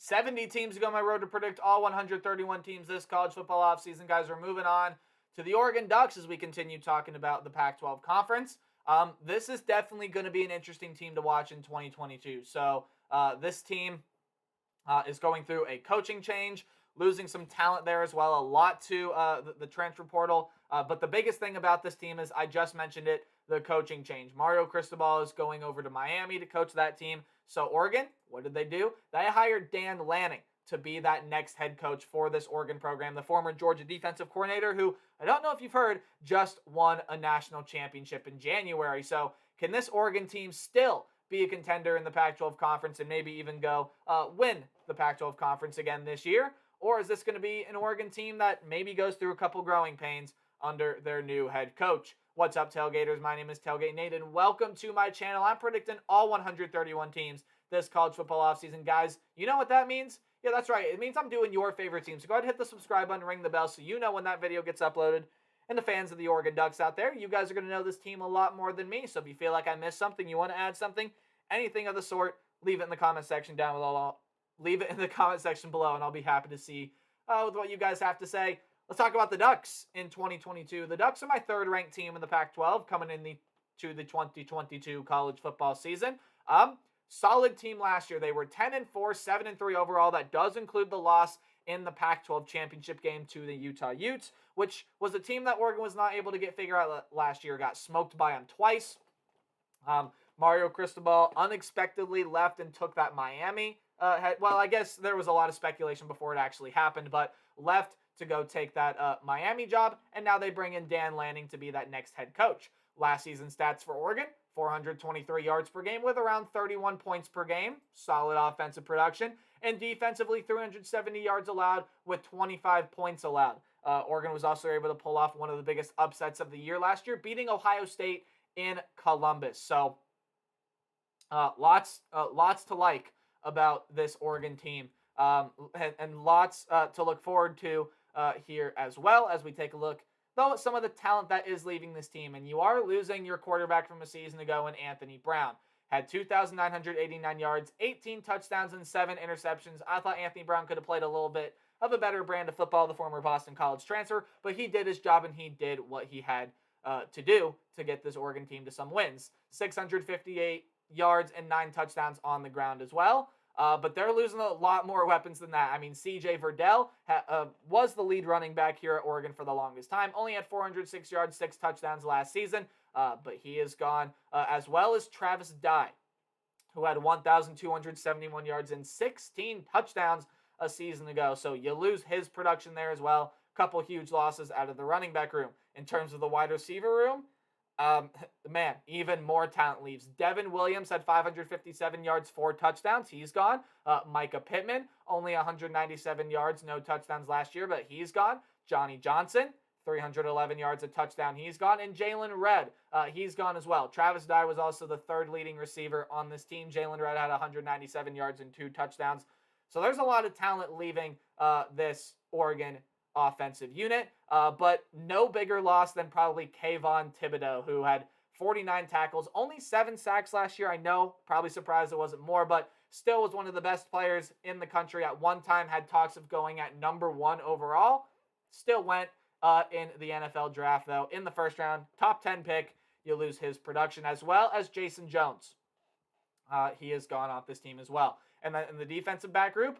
70 teams to go on my road to predict all 131 teams this college football offseason. Guys, we're moving on to the Oregon Ducks as we continue talking about the Pac-12 Conference. This is definitely going to be an interesting team to watch in 2022. So this team is going through a coaching change, losing some talent there as well, a lot to the transfer portal. But the biggest thing about this team is, I just mentioned it, the coaching change. Mario Cristobal is going over to Miami to coach that team. So Oregon, what did they do? They hired Dan Lanning to be that next head coach for this Oregon program, the former Georgia defensive coordinator who, I don't know if you've heard, just won a national championship in January. So can this Oregon team still be a contender in the Pac-12 Conference and maybe even go win the Pac-12 Conference again this year? Or is this going to be an Oregon team that maybe goes through a couple growing pains under their new head coach? What's up, Tailgaters? My name is Tailgate Nate, and welcome to my channel. I'm predicting all 131 teams this college football offseason. Guys, you know what that means? Yeah, that's right. It means I'm doing your favorite team. So go ahead and hit the subscribe button, ring the bell so you know when that video gets uploaded. And the fans of the Oregon Ducks out there, you guys are going to know this team a lot more than me. So if you feel like I missed something, you want to add something, anything of the sort, leave it in the comment section down below. Leave it in the comment section below, and I'll be happy to see with what you guys have to say. Let's talk about the Ducks in 2022. The Ducks are my third-ranked team in the Pac-12 coming to the 2022 college football season. Solid team last year. They were 10-4, 7-3 overall. That does include the loss in the Pac-12 championship game to the Utah Utes, which was a team that Oregon was not able to figure out last year. Got smoked by them twice. Mario Cristobal unexpectedly left and took that Miami. Well, I guess there was a lot of speculation before it actually happened, but left to go take that Miami job, and now they bring in Dan Lanning to be that next head coach. Last season stats for Oregon, 423 yards per game with around 31 points per game, solid offensive production, and defensively 370 yards allowed with 25 points allowed. Oregon was also able to pull off one of the biggest upsets of the year last year, beating Ohio State in Columbus. So lots to like about this Oregon team, and lots to look forward to here as well as we take a look, though, at some of the talent that is leaving this team. And you are losing your quarterback from a season ago in Anthony Brown. Had 2,989 yards, 18 touchdowns, and 7 interceptions. I thought Anthony Brown could have played a little bit of a better brand of football, the former Boston College transfer, but he did his job and he did what he had to do to get this Oregon team to some wins. 658 yards and 9 touchdowns on the ground as well. But they're losing a lot more weapons than that. I mean, C.J. Verdell was the lead running back here at Oregon for the longest time. Only had 406 yards, 6 touchdowns last season. But he is gone, as well as Travis Dye, who had 1,271 yards and 16 touchdowns a season ago. So you lose his production there as well. Couple huge losses out of the running back room. In terms of the wide receiver room, man, even more talent leaves. Devin Williams had 557 yards, 4 touchdowns. He's gone. Micah Pittman, only 197 yards, no touchdowns last year, but he's gone. Johnny Johnson, 311 yards, a touchdown. He's gone. And Jalen Redd, he's gone as well. Travis Dye was also the third leading receiver on this team. Jalen Redd had 197 yards and 2 touchdowns. So there's a lot of talent leaving this Oregon offensive unit, but no bigger loss than probably Kayvon Thibodeau, who had 49 tackles, only 7 sacks last year. I know, probably surprised it wasn't more, but still was one of the best players in the country. At one time had talks of going at number 1 overall. Still went in the NFL draft, though, in the first round. Top 10 pick. You lose his production, as well as Jason Jones. He has gone off this team as well. And then in the defensive back group,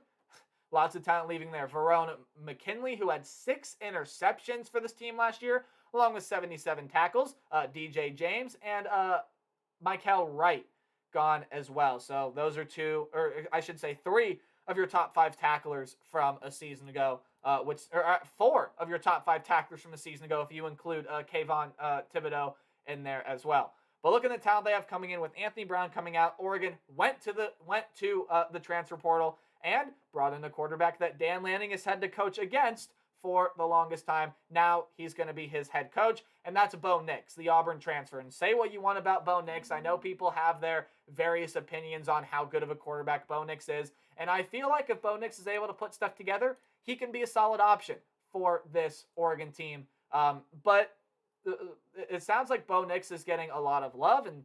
lots of talent leaving there. Verone McKinley, who had 6 interceptions for this team last year, along with 77 tackles. DJ James and Michael Wright gone as well. So those are 2, or I should say 3 of your top 5 tacklers from a season ago. 4 of your top 5 tacklers from a season ago, if you include Kayvon Thibodeau in there as well. But look at the talent they have coming in with Anthony Brown coming out. Oregon went to the transfer portal and brought in a quarterback that Dan Lanning has had to coach against for the longest time. Now he's going to be his head coach, and that's Bo Nix, the Auburn transfer. And say what you want about Bo Nix. I know people have their various opinions on how good of a quarterback Bo Nix is, and I feel like if Bo Nix is able to put stuff together, he can be a solid option for this Oregon team. But it sounds like Bo Nix is getting a lot of love and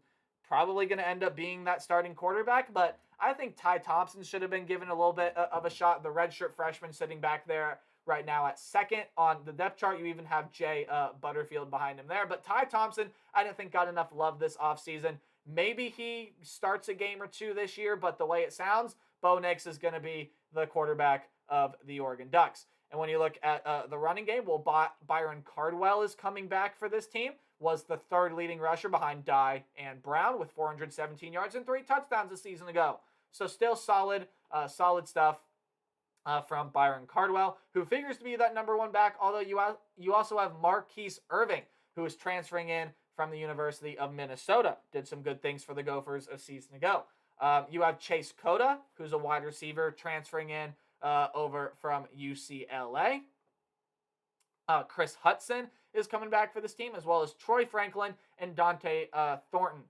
probably going to end up being that starting quarterback, but I think Ty Thompson should have been given a little bit of a shot. The redshirt freshman sitting back there right now at second on the depth chart. You even have Jay Butterfield behind him there. But Ty Thompson, I didn't think got enough love this offseason. Maybe he starts a game or two this year, but the way it sounds, Bo Nix is going to be the quarterback of the Oregon Ducks. And when you look at the running game, well, Byron Cardwell is coming back for this team. Was the third leading rusher behind Dye and Brown with 417 yards and 3 touchdowns a season ago. So still solid stuff from Byron Cardwell, who figures to be that number 1 back, although you also have Marquise Irving, who is transferring in from the University of Minnesota. Did some good things for the Gophers a season ago. You have Chase Cota, who's a wide receiver, transferring in over from UCLA. Chris Hudson is coming back for this team, as well as Troy Franklin and Dante Thornton.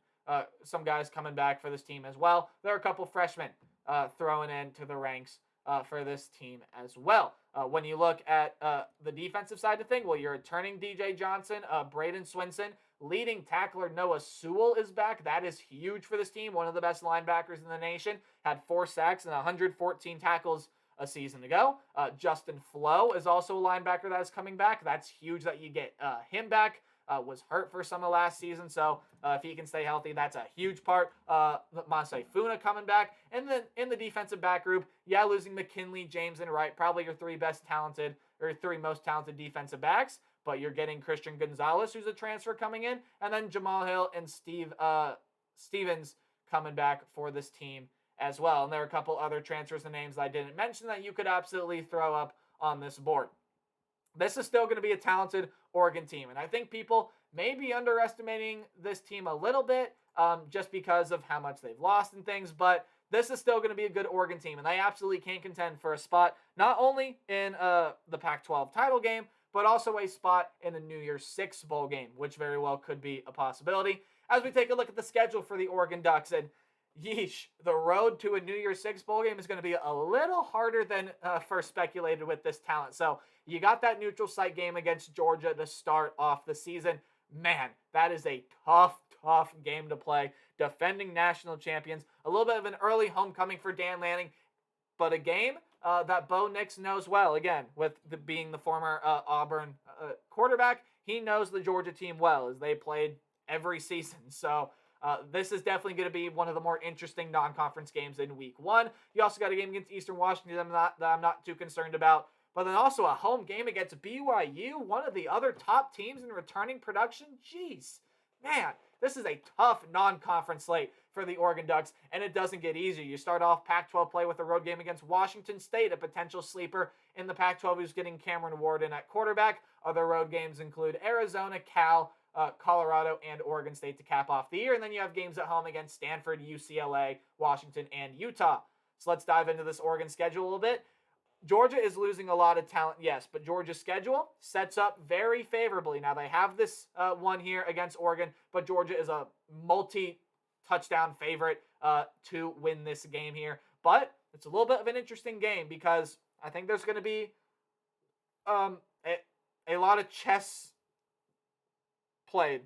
Some guys coming back for this team as well. There are a couple freshmen throwing into the ranks for this team as well. When you look at the defensive side of things, well, you're returning DJ Johnson, Braden Swinson, leading tackler Noah Sewell is back. That is huge for this team. One of the best linebackers in the nation. Had 4 sacks and 114 tackles a season ago. Justin Flo is also a linebacker that is coming back. That's huge that you get him back. Was hurt for some of last season, so if he can stay healthy, that's a huge part. Masai Funa coming back. And then in the defensive back group, losing McKinley, James, and Wright, probably your 3 most talented defensive backs. But you're getting Christian Gonzalez, who's a transfer coming in, and then Jamal Hill and Stevens coming back for this team as well. And there are a couple other transfers and names I didn't mention that you could absolutely throw up on this board. This is still going to be a talented Oregon team, and I think people may be underestimating this team a little bit just because of how much they've lost and things, but this is still going to be a good Oregon team, and they absolutely can contend for a spot not only in the Pac-12 title game, but also a spot in the New Year's Six bowl game, which very well could be a possibility. As we take a look at the schedule for the Oregon Ducks, and yeesh, the road to a New Year's Six bowl game is going to be a little harder than first speculated with this talent. So you got that neutral site game against Georgia to start off the season. Man, that is a tough game to play. Defending national champions. A little bit of an early homecoming for Dan Lanning, but a game that Bo Nix knows well. Again, with being the former Auburn quarterback, he knows the Georgia team well as they played every season. So this is definitely going to be one of the more interesting non-conference games in week 1. You also got a game against Eastern Washington that I'm not too concerned about. But then also a home game against BYU, one of the other top teams in returning production. Jeez, man, this is a tough non-conference slate for the Oregon Ducks, and it doesn't get easier. You start off Pac-12 play with a road game against Washington State, a potential sleeper in the Pac-12 who's getting Cameron Warden at quarterback. Other road games include Arizona, Cal, Colorado, and Oregon State to cap off the year. And then you have games at home against Stanford, UCLA, Washington, and Utah. So let's dive into this Oregon schedule a little bit. Georgia is losing a lot of talent, yes, but Georgia's schedule sets up very favorably. Now, they have this one here against Oregon, but Georgia is a multi-touchdown favorite to win this game here. But it's a little bit of an interesting game because I think there's going to be a lot of chess played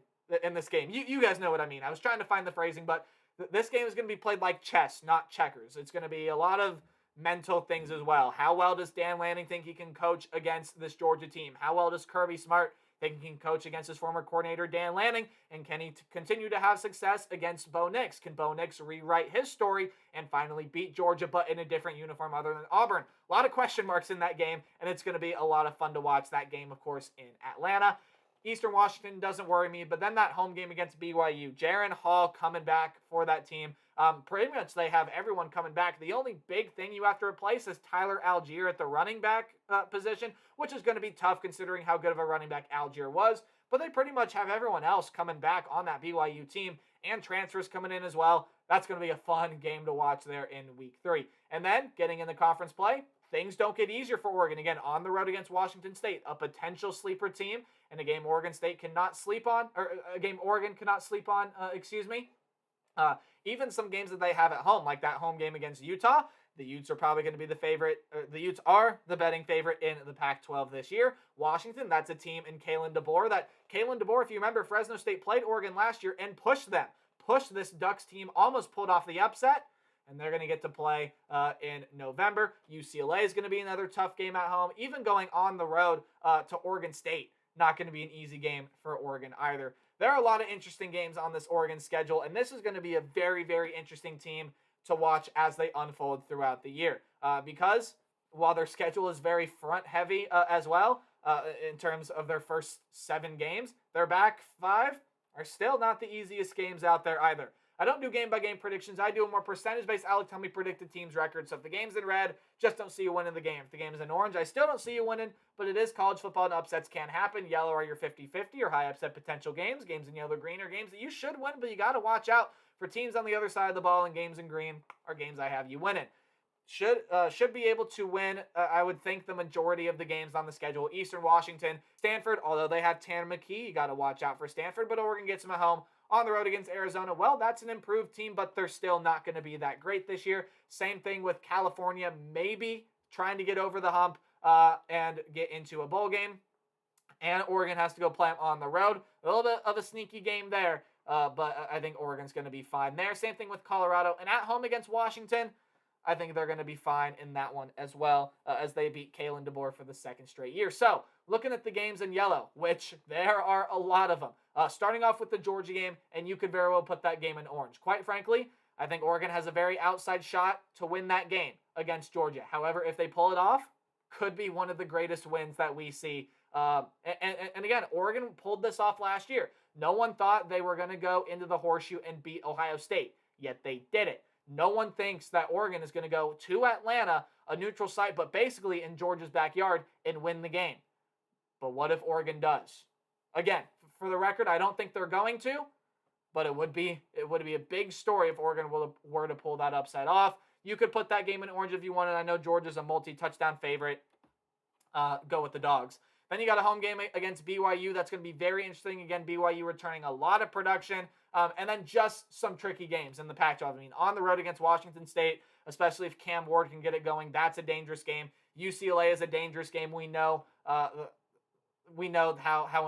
in this game. You guys know what I mean. I was trying to find the phrasing, but this game is going to be played like chess, not checkers. It's going to be a lot of mental things as well. How well does Dan Lanning think he can coach against this Georgia team? How well does Kirby Smart think he can coach against his former coordinator Dan Lanning? And can he continue to have success against Bo Nix? Can Bo Nix rewrite his story and finally beat Georgia, but in a different uniform other than Auburn? A lot of question marks in that game, and it's going to be a lot of fun to watch that game, of course, in Atlanta. Eastern Washington doesn't worry me, but then that home game against BYU, Jaron Hall coming back for that team. Pretty much they have everyone coming back. The only big thing you have to replace is Tyler Algier at the running back position, which is going to be tough considering how good of a running back Algier was. But they pretty much have everyone else coming back on that BYU team and transfers coming in as well. That's going to be a fun game to watch there in week 3. And then getting in the conference play, things don't get easier for Oregon. Again, on the road against Washington State, a potential sleeper team, and a game Oregon State cannot sleep on, or a game Oregon cannot sleep on, even some games that they have at home, like that home game against Utah. The Utes are probably going to be the favorite. The Utes are the betting favorite in the Pac-12 this year. Washington, that's a team in Kalen DeBoer. If you remember, Fresno State played Oregon last year and pushed them. Pushed this Ducks team, almost pulled off the upset. and they're going to get to play in November. UCLA is going to be another tough game at home. Even going on the road to Oregon State, not going to be an easy game for Oregon either. There are a lot of interesting games on this Oregon schedule, and this is going to be a very, very interesting team to watch as they unfold throughout the year. Because while their schedule is very front-heavy as well, in terms of their first 7 games, their back 5 are still not the easiest games out there either. I don't do game-by-game predictions. I do a more percentage-based. I like to tell me predict the team's record. So if the game's in red, just don't see you winning the game. If the game's in orange, I still don't see you winning, but it is college football and upsets can happen. Yellow are your 50-50 or high upset potential games. Games in yellow-green are games that you should win, but you got to watch out for teams on the other side of the ball, and games in green are games I have you winning. Should be able to win, I would think, the majority of the games on the schedule. Eastern Washington, Stanford, although they have Tanner McKee, you got to watch out for Stanford, but Oregon gets them at home. On the road against Arizona, well, that's an improved team, but they're still not going to be that great this year. Same thing with California, maybe trying to get over the hump and get into a bowl game. And Oregon has to go play them on the road. A little bit of a sneaky game there, but I think Oregon's going to be fine there. Same thing with Colorado. And at home against Washington, I think they're going to be fine in that one as well, as they beat Kalen DeBoer for the 2nd straight year. So, looking at the games in yellow, which there are a lot of them. Starting off with the Georgia game, and you could very well put that game in orange. Quite frankly, I think Oregon has a very outside shot to win that game against Georgia. However, if they pull it off, could be one of the greatest wins that we see. And again, Oregon pulled this off last year. No one thought they were going to go into the horseshoe and beat Ohio State, yet they did it. No one thinks that Oregon is going to go to Atlanta, a neutral site, but basically in Georgia's backyard, and win the game. But what if Oregon does? Again, for the record, I don't think they're going to, but it would be a big story if Oregon were to pull that upset off. You could put that game in orange if you wanted. I know Georgia's a multi-touchdown favorite. Go with the Dogs. Then you got a home game against BYU. That's going to be very interesting. Again, BYU returning a lot of production. And then just some tricky games in the Pac-12. I mean, on the road against Washington State, especially if Cam Ward can get it going, that's a dangerous game. UCLA is a dangerous game. We know how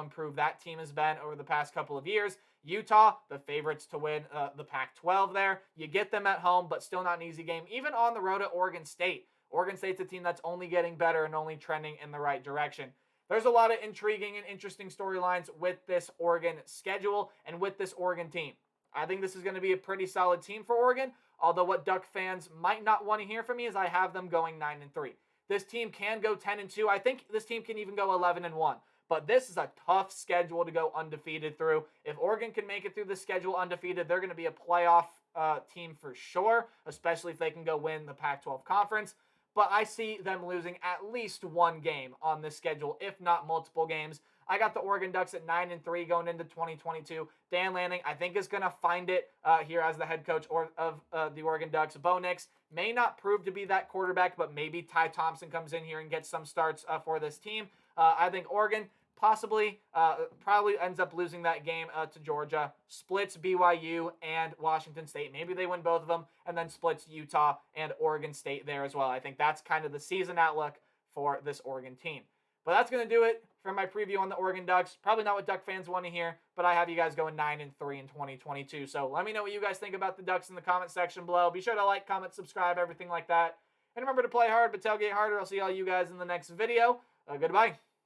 improved that team has been over the past couple of years. Utah, the favorites to win the Pac-12 there. You get them at home, but still not an easy game. Even on the road at Oregon State. Oregon State's a team that's only getting better and only trending in the right direction. There's a lot of intriguing and interesting storylines with this Oregon schedule and with this Oregon team. I think this is going to be a pretty solid team for Oregon, although what Duck fans might not want to hear from me is I have them going 9-3. This team can go 10-2. I think this team can even go 11-1. But this is a tough schedule to go undefeated through. If Oregon can make it through the schedule undefeated, they're going to be a playoff team for sure, especially if they can go win the Pac-12 conference. But I see them losing at least one game on this schedule, if not multiple games. I got the Oregon Ducks at 9-3 going into 2022. Dan Lanning, I think, is going to find it here as the head coach of the Oregon Ducks. Bo Nix may not prove to be that quarterback, but maybe Ty Thompson comes in here and gets some starts for this team. I think Oregon probably ends up losing that game to Georgia, splits BYU and Washington State. Maybe they win both of them, and then splits Utah and Oregon State there as well. I think that's kind of the season outlook for this Oregon team. But that's going to do it for my preview on the Oregon Ducks. Probably not what Duck fans want to hear, but I have you guys going 9-3 in 2022. So let me know what you guys think about the Ducks in the comment section below. Be sure to like, comment, subscribe, everything like that. And remember to play hard, but tailgate harder. I'll see all you guys in the next video. Goodbye.